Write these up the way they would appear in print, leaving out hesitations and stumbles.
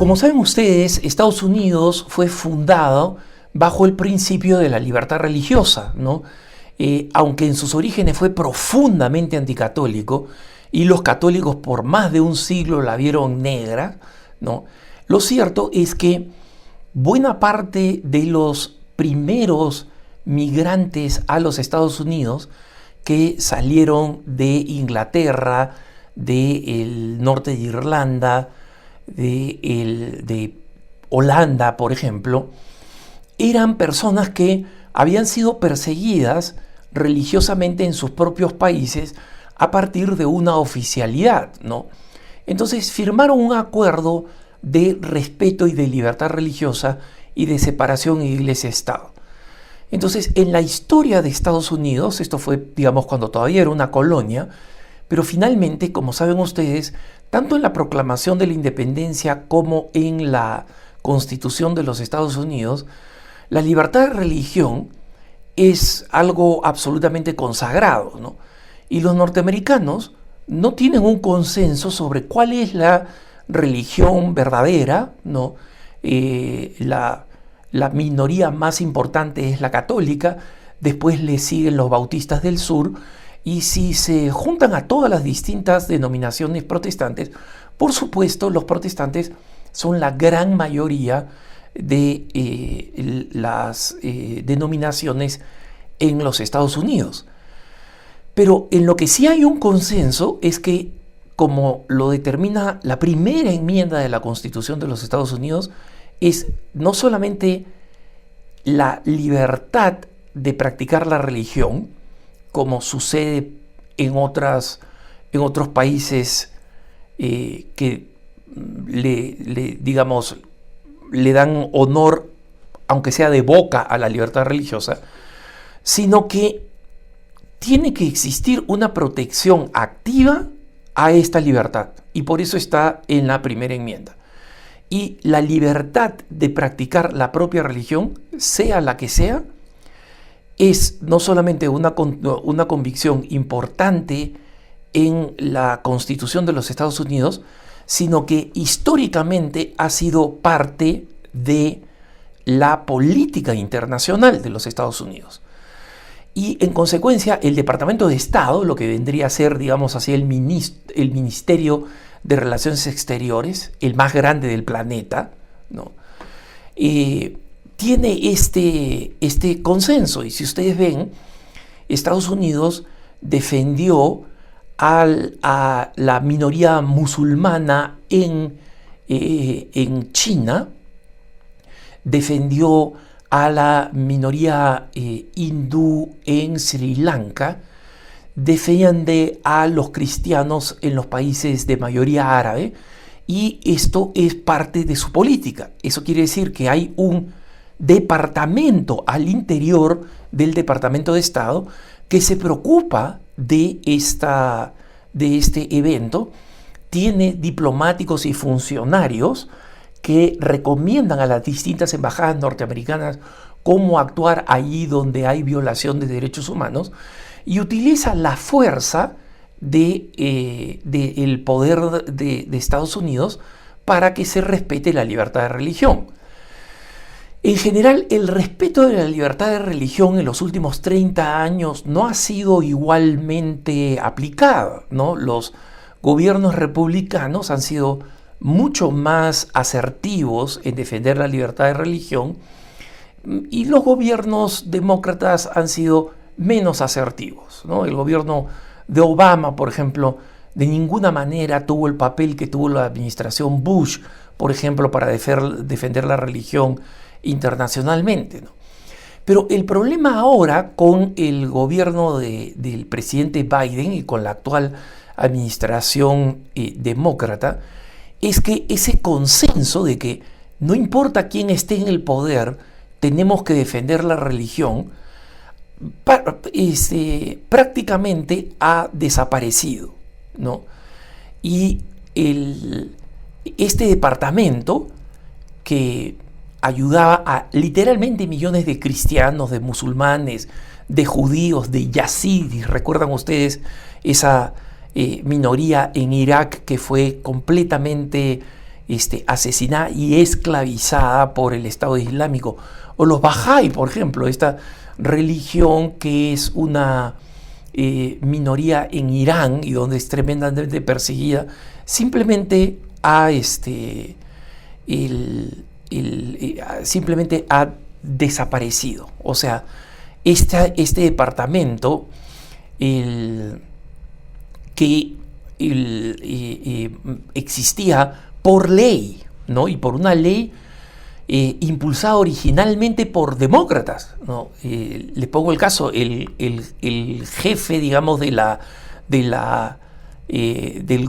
Como saben ustedes, Estados Unidos fue fundado bajo el principio de la libertad religiosa, ¿no? Aunque en sus orígenes fue profundamente anticatólico y los católicos por más de un siglo la vieron negra, ¿no? Lo cierto es que buena parte de los primeros migrantes a los Estados Unidos que salieron de Inglaterra, del norte de Irlanda, de Holanda, por ejemplo, eran personas que habían sido perseguidas religiosamente en sus propios países a partir de una oficialidad, ¿no? Entonces firmaron un acuerdo de respeto y de libertad religiosa y de separación iglesia-estado. Entonces, en la historia de Estados Unidos, esto fue, digamos, cuando todavía era una colonia, pero finalmente, como saben ustedes, tanto en la proclamación de la independencia como en la Constitución de los Estados Unidos, la libertad de religión es algo absolutamente consagrado, ¿no? Y los norteamericanos no tienen un consenso sobre cuál es la religión verdadera, ¿no? La minoría más importante es la católica, después le siguen los bautistas del sur, y si se juntan a todas las distintas denominaciones protestantes, por supuesto los protestantes son la gran mayoría de las denominaciones en los Estados Unidos. Pero en lo que sí hay un consenso es que, como lo determina la primera enmienda de la Constitución de los Estados Unidos, es no solamente la libertad de practicar la religión, como sucede en otros países que digamos, le dan honor, aunque sea de boca, a la libertad religiosa, sino que tiene que existir una protección activa a esta libertad, y por eso está en la primera enmienda. Y la libertad de practicar la propia religión, sea la que sea, es no solamente una convicción importante en la Constitución de los Estados Unidos, sino que históricamente ha sido parte de la política internacional de los Estados Unidos. Y en consecuencia, el Departamento de Estado, lo que vendría a ser, digamos así, el Ministerio de Relaciones Exteriores, el más grande del planeta, ¿no? Tiene este consenso. Y si ustedes ven, Estados Unidos defendió a la minoría musulmana en China, defendió a la minoría hindú en Sri Lanka, defiende a los cristianos en los países de mayoría árabe, y esto es parte de su política. Eso quiere decir que hay un departamento al interior del Departamento de Estado que se preocupa de este evento, tiene diplomáticos y funcionarios que recomiendan a las distintas embajadas norteamericanas cómo actuar allí donde hay violación de derechos humanos, y utiliza la fuerza del poder de Estados Unidos para que se respete la libertad de religión. En general, el respeto de la libertad de religión en los últimos 30 años no ha sido igualmente aplicado, ¿no? Los gobiernos republicanos han sido mucho más asertivos en defender la libertad de religión, y los gobiernos demócratas han sido menos asertivos, ¿no? El gobierno de Obama, por ejemplo, de ninguna manera tuvo el papel que tuvo la administración Bush, por ejemplo, para defender la religión internacionalmente, ¿no? Pero el problema ahora con el gobierno del presidente Biden y con la actual administración demócrata es que ese consenso de que no importa quién esté en el poder, tenemos que defender la religión, prácticamente ha desaparecido, ¿no? Y este departamento, que ayudaba a literalmente millones de cristianos, de musulmanes, de judíos, de yazidis, recuerdan ustedes esa minoría en Irak que fue completamente asesinada y esclavizada por el Estado Islámico. O los Bahá'í, por ejemplo, esta religión que es una minoría en Irán y donde es tremendamente perseguida, simplemente simplemente ha desaparecido. O sea, este departamento que existía por ley, ¿no? Y por una ley impulsada originalmente por demócratas, ¿no? Les pongo el caso, el jefe, digamos, del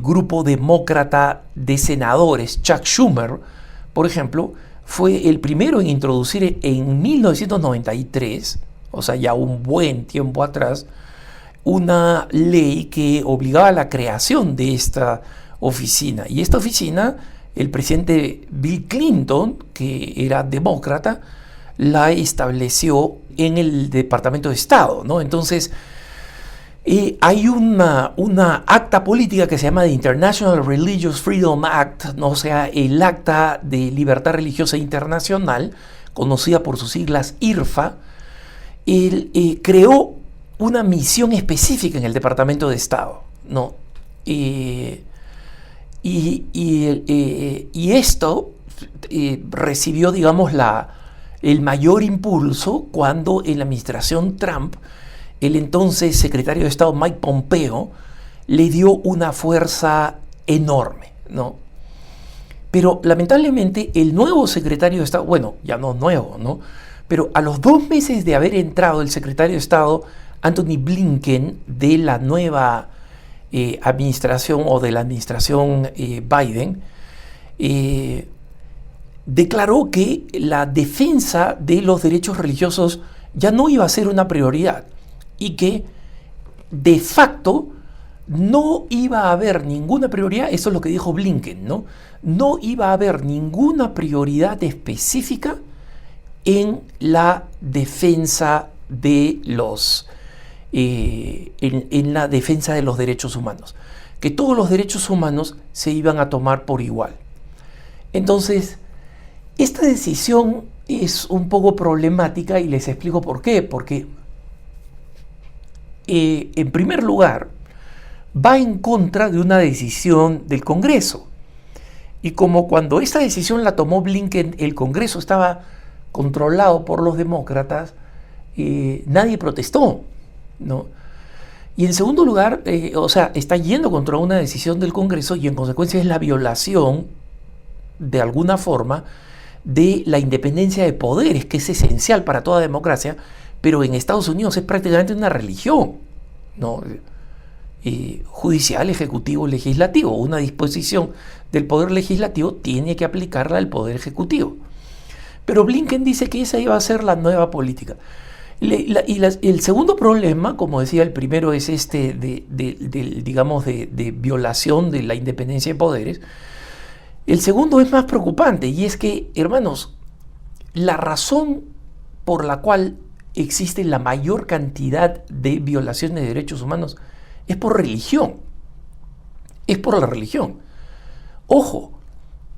grupo demócrata de senadores, Chuck Schumer, por ejemplo, fue el primero en introducir en 1993, o sea, ya un buen tiempo atrás, una ley que obligaba a la creación de esta oficina. Y esta oficina, el presidente Bill Clinton, que era demócrata, la estableció en el Departamento de Estado, ¿no? Entonces, hay una acta política que se llama The International Religious Freedom Act, ¿no? O sea, el Acta de Libertad Religiosa Internacional, conocida por sus siglas IRFA. Él creó una misión específica en el Departamento de Estado, ¿no? Y esto recibió, digamos, el mayor impulso cuando en la administración Trump, el entonces secretario de Estado Mike Pompeo le dio una fuerza enorme, ¿no? Pero lamentablemente el nuevo secretario de Estado, bueno, ya no nuevo, ¿no? Pero a los 2 meses de haber entrado el secretario de Estado Anthony Blinken de la nueva administración o de la administración Biden, declaró que la defensa de los derechos religiosos ya no iba a ser una prioridad y que de facto no iba a haber ninguna prioridad, eso es lo que dijo Blinken, ¿no? No iba a haber ninguna prioridad específica en la defensa de los en la defensa de los derechos humanos, que todos los derechos humanos se iban a tomar por igual. Entonces, esta decisión es un poco problemática y les explico por qué. Porque, en primer lugar, va en contra de una decisión del Congreso. Y como cuando esta decisión la tomó Blinken, el Congreso estaba controlado por los demócratas, nadie protestó, ¿no? Y en segundo lugar, o sea, está yendo contra una decisión del Congreso y en consecuencia es la violación, de alguna forma, de la independencia de poderes, que es esencial para toda democracia, pero en Estados Unidos es prácticamente una religión, ¿no? Judicial, ejecutivo, legislativo. Una disposición del poder legislativo tiene que aplicarla al poder ejecutivo. Pero Blinken dice que esa iba a ser la nueva política. El segundo problema, como decía, el primero es de violación de la independencia de poderes. El segundo es más preocupante y es que, hermanos, la razón por la cual existe la mayor cantidad de violaciones de derechos humanos es por religión. Es por la religión. Ojo,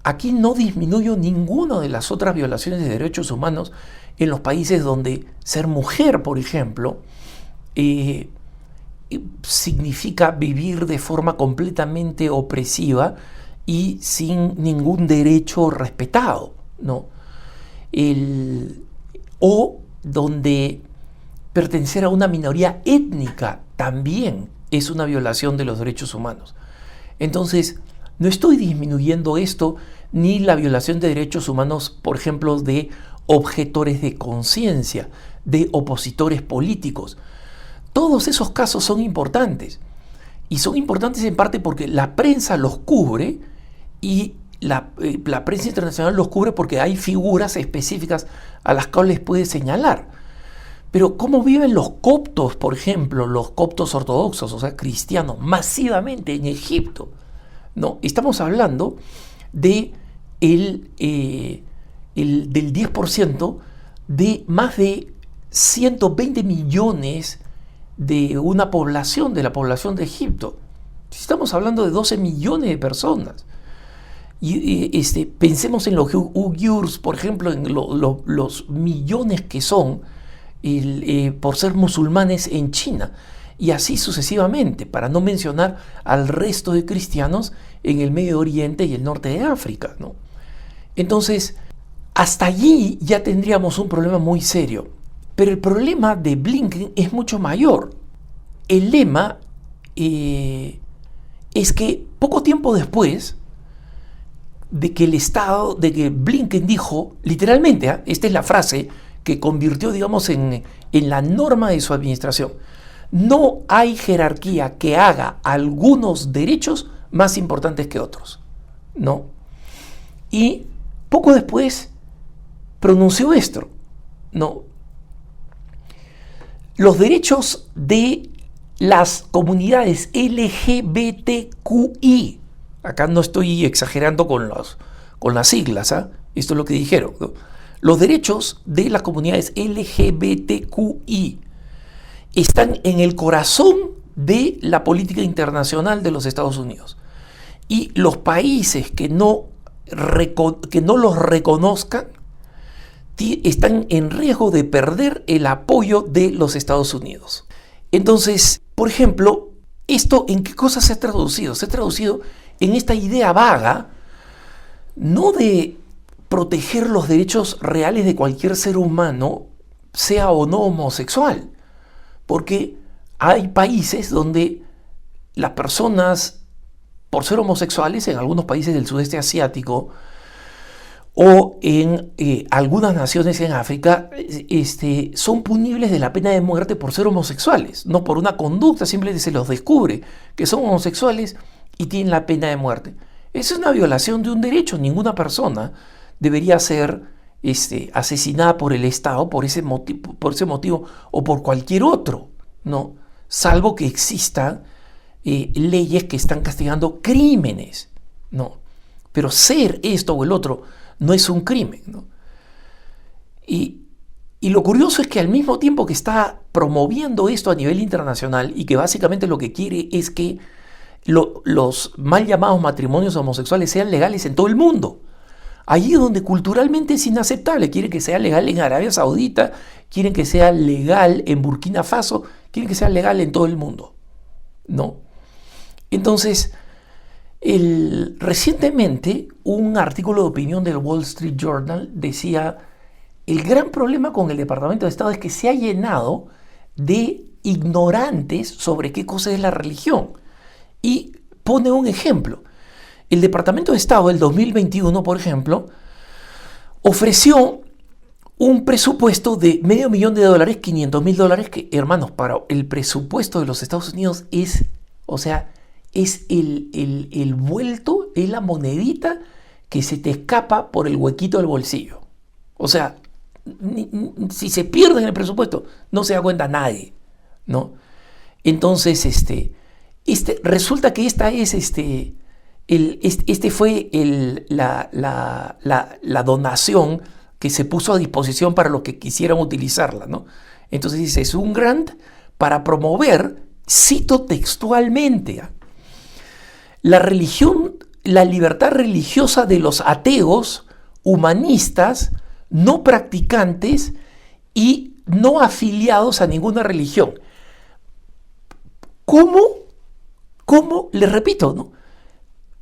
aquí no disminuyo ninguna de las otras violaciones de derechos humanos en los países donde ser mujer, por ejemplo, significa vivir de forma completamente opresiva y sin ningún derecho respetado, ¿no? O donde pertenecer a una minoría étnica también es una violación de los derechos humanos. Entonces, no estoy disminuyendo esto, ni la violación de derechos humanos, por ejemplo, de objetores de conciencia, de opositores políticos. Todos esos casos son importantes. Y son importantes en parte porque la prensa los cubre y la prensa internacional los cubre porque hay figuras específicas a las cuales puede señalar. Pero ¿cómo viven los coptos, por ejemplo, los coptos ortodoxos, o sea, cristianos, masivamente en Egipto? No, estamos hablando de del 10% de más de 120 millones de una población, de la población de Egipto. Estamos hablando de 12 millones de personas. Pensemos en los uigures, por ejemplo, en los millones que son por ser musulmanes en China, y así sucesivamente, para no mencionar al resto de cristianos en el Medio Oriente y el norte de África, ¿no? Entonces, hasta allí ya tendríamos un problema muy serio. Pero el problema de Blinken es mucho mayor. El lema es que poco tiempo después de que Blinken dijo, literalmente, esta es la frase que convirtió, digamos, en la norma de su administración: no hay jerarquía que haga algunos derechos más importantes que otros, ¿no? Y poco después pronunció esto, ¿no? Los derechos de las comunidades LGBTQI, acá no estoy exagerando con las siglas, ¿eh? Esto es lo que dijeron, ¿no? Los derechos de las comunidades LGBTQI están en el corazón de la política internacional de los Estados Unidos. Y los países que no los reconozcan están en riesgo de perder el apoyo de los Estados Unidos. Entonces, por ejemplo, ¿esto en qué cosa se ha traducido? Se ha traducido en esta idea vaga, no de proteger los derechos reales de cualquier ser humano, sea o no homosexual, porque hay países donde las personas, por ser homosexuales, en algunos países del sudeste asiático o en algunas naciones en África, son punibles de la pena de muerte por ser homosexuales, no por una conducta, simplemente se los descubre que son homosexuales y tienen la pena de muerte. Esa es una violación de un derecho. Ninguna persona debería ser asesinada por el Estado por ese motivo o por cualquier otro, ¿no? Salvo que existan leyes que están castigando crímenes, ¿no? Pero ser esto o el otro no es un crimen, ¿no? Y lo curioso es que al mismo tiempo que está promoviendo esto a nivel internacional y que básicamente lo que quiere es que los mal llamados matrimonios homosexuales sean legales en todo el mundo, allí donde culturalmente es inaceptable. Quieren que sea legal en Arabia Saudita, quieren que sea legal en Burkina Faso, quieren que sea legal en todo el mundo, ¿no? Entonces, recientemente un artículo de opinión del Wall Street Journal decía: el gran problema con el Departamento de Estado es que se ha llenado de ignorantes sobre qué cosa es la religión. Y pone un ejemplo. El Departamento de Estado del 2021, por ejemplo, ofreció un presupuesto de $500,000, $500,000, que, hermanos, para el presupuesto de los Estados Unidos es el vuelto, es la monedita que se te escapa por el huequito del bolsillo. O sea, si se pierde en el presupuesto, no se da cuenta nadie, ¿no? Entonces, resulta que esta es fue la donación que se puso a disposición para los que quisieran utilizarla, ¿no? Entonces dice, es un grant para promover, cito textualmente, la libertad religiosa de los ateos, humanistas, no practicantes y no afiliados a ninguna religión. ¿Cómo? Les repito, ¿no?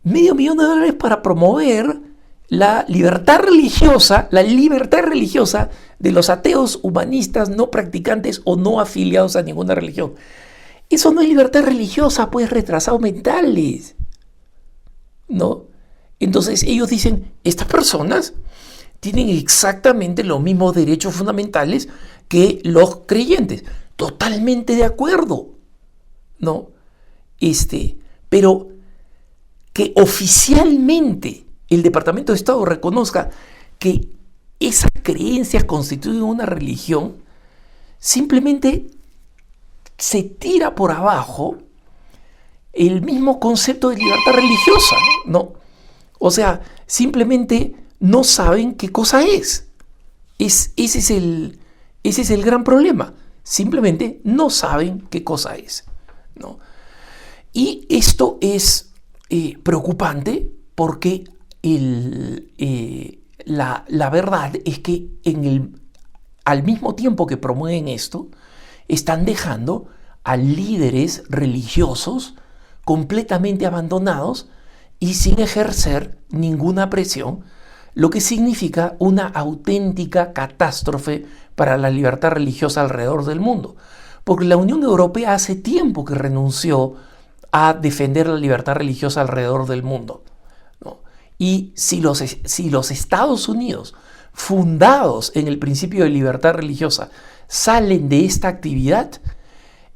$500,000 para promover la libertad religiosa de los ateos, humanistas, no practicantes o no afiliados a ninguna religión. Eso no es libertad religiosa, pues, retrasados mentales, ¿no? Entonces ellos dicen, estas personas tienen exactamente los mismos derechos fundamentales que los creyentes. Totalmente de acuerdo, ¿no? Pero que oficialmente el Departamento de Estado reconozca que esas creencias constituyen una religión, simplemente se tira por abajo el mismo concepto de libertad religiosa, ¿no? O sea, simplemente no saben qué cosa es. Ese es el gran problema. Simplemente no saben qué cosa es, ¿no? Y esto es preocupante porque la verdad es que al mismo tiempo que promueven esto, están dejando a líderes religiosos completamente abandonados y sin ejercer ninguna presión, lo que significa una auténtica catástrofe para la libertad religiosa alrededor del mundo. Porque la Unión Europea hace tiempo que renunció a defender la libertad religiosa alrededor del mundo, ¿no? Y si los Estados Unidos, fundados en el principio de libertad religiosa, salen de esta actividad,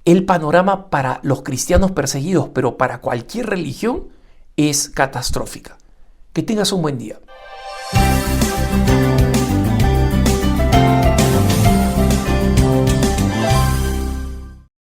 el panorama para los cristianos perseguidos, pero para cualquier religión, es catastrófica. Que tengas un buen día.